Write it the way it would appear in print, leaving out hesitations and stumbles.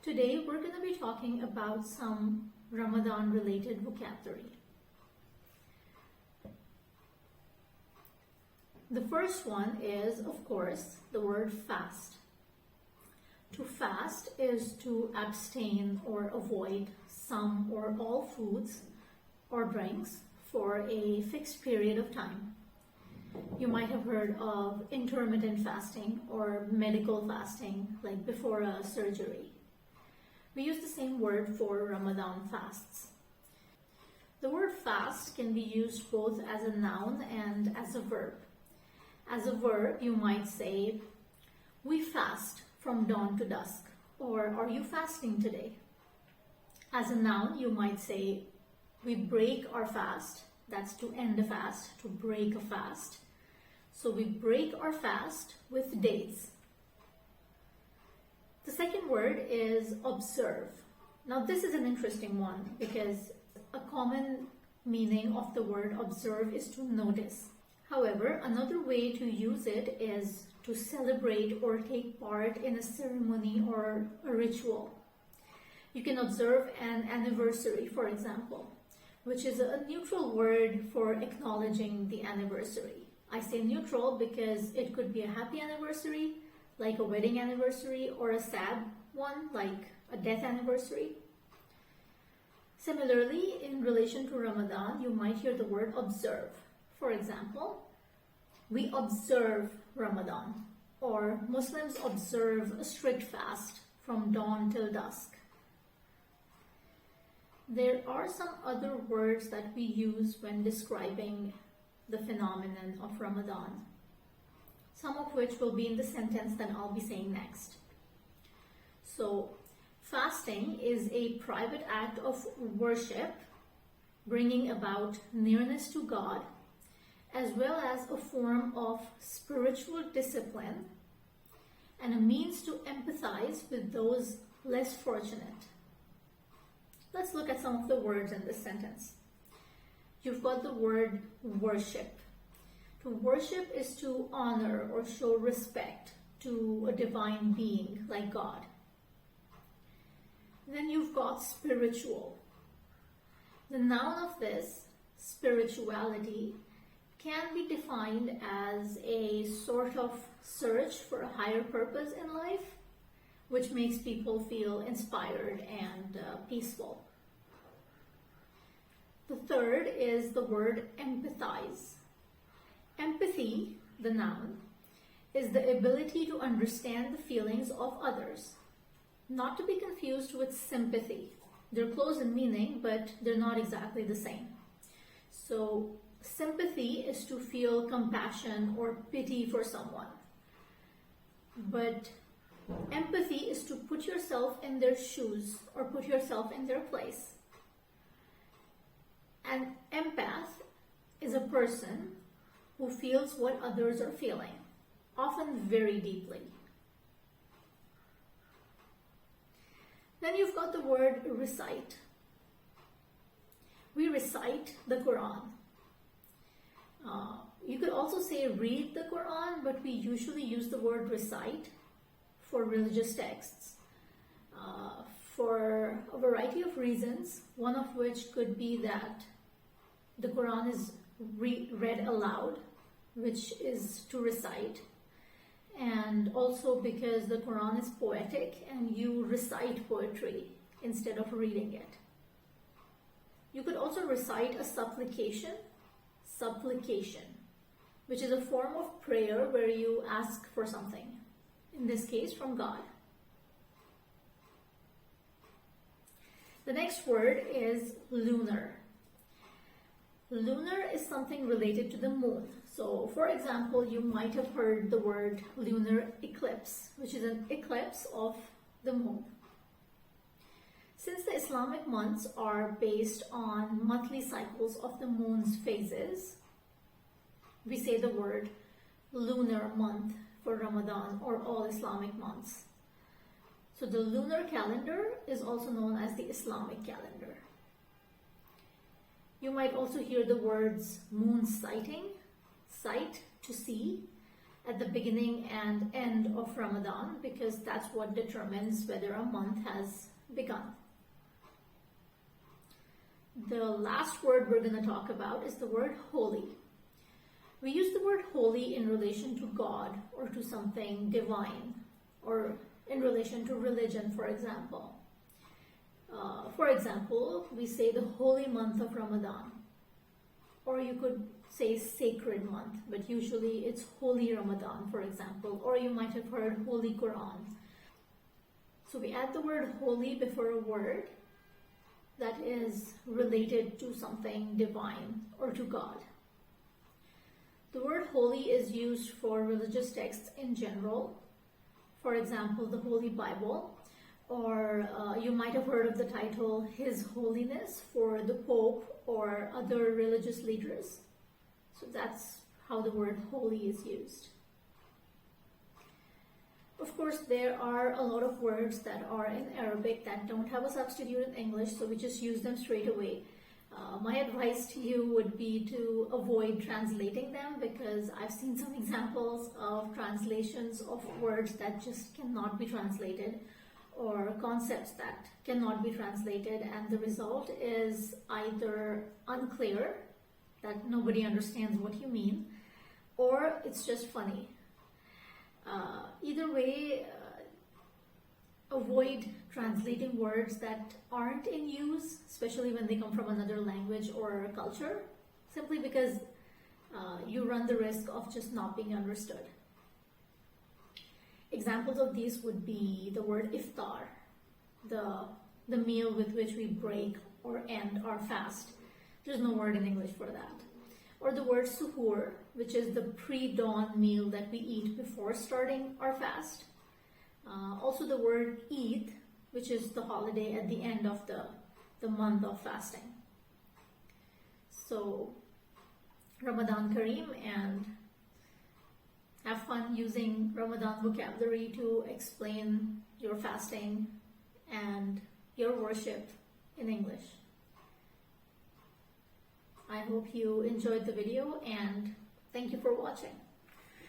Today we're going to be talking about some Ramadan related vocabulary. The first one is, of course, the word fast. To fast is to abstain or avoid some or all foods or drinks for a fixed period of time. You might have heard of intermittent fasting or medical fasting, like before a surgery. We use the same word for Ramadan fasts. The word fast can be used both as a noun and as a verb. As a verb, you might say, we fast from dawn to dusk, or are you fasting today? As a noun, you might say, we break our fast. That's to end a fast, to break a fast. So we break our fast with dates. The second word is observe. Now this is an interesting one because a common meaning of the word observe is to notice. However, another way to use it is to celebrate or take part in a ceremony or a ritual. You can observe an anniversary, for example, which is a neutral word for acknowledging the anniversary. I say neutral because it could be a happy anniversary, like a wedding anniversary, or a sad one, like a death anniversary. Similarly, in relation to Ramadan, you might hear the word observe. For example, we observe Ramadan, or Muslims observe a strict fast from dawn till dusk. There are some other words that we use when describing the phenomenon of Ramadan, some of which will be in the sentence that I'll be saying next. So, fasting is a private act of worship, bringing about nearness to God, as well as a form of spiritual discipline and a means to empathize with those less fortunate. Let's look at some of the words in this sentence. You've got the word worship. To worship is to honor or show respect to a divine being like God. Then you've got spiritual. The noun of this, spirituality, can be defined as a sort of search for a higher purpose in life, which makes people feel inspired and peaceful. The third is the word empathize. Empathy, the noun, is the ability to understand the feelings of others, not to be confused with sympathy. They're close in meaning, but they're not exactly the same. So, sympathy is to feel compassion or pity for someone. But empathy is to put yourself in their shoes or put yourself in their place. An empath is a person who feels what others are feeling, often very deeply. Then you've got the word recite. We recite the Quran. You could also say read the Quran, but we usually use the word recite for religious texts for a variety of reasons, one of which could be that the Quran is read aloud, which is to recite, and also because the Quran is poetic and you recite poetry instead of reading it. You could also recite a supplication, which is a form of prayer where you ask for something, in this case from God. The next word is lunar. Lunar is something related to the moon. So, for example, you might have heard the word lunar eclipse, which is an eclipse of the moon. Since the Islamic months are based on monthly cycles of the moon's phases, we say the word lunar month for Ramadan or all Islamic months. So the lunar calendar is also known as the Islamic calendar. You might also hear the words moon sighting, sight to see, at the beginning and end of Ramadan, because that's what determines whether a month has begun. The last word we're going to talk about is the word holy. We use the word holy in relation to God or to something divine, or in relation to religion, for example. We say the holy month of Ramadan, or you could say sacred month, but usually it's holy Ramadan, for example, or you might have heard holy Quran. So we add the word holy before a word that is related to something divine or to God. The word holy is used for religious texts in general. For example, the Holy Bible, or you might have heard of the title His Holiness for the Pope or other religious leaders. So that's how the word holy is used. Of course, there are a lot of words that are in Arabic that don't have a substitute in English, so we just use them straight away. My advice to you would be to avoid translating them, because I've seen some examples of translations of words that just cannot be translated, or concepts that cannot be translated, and the result is either unclear, that nobody understands what you mean, or it's just funny. Either way, avoid translating words that aren't in use, especially when they come from another language or culture, simply because you run the risk of just not being understood. Examples of these would be the word iftar, the meal with which we break or end our fast. There's no word in English for that. Or the word suhoor, which is the pre-dawn meal that we eat before starting our fast. Also the word Eid, which is the holiday at the end of the month of fasting. So, Ramadan Kareem, and have fun using Ramadan vocabulary to explain your fasting and your worship in English. I hope you enjoyed the video, and thank you for watching.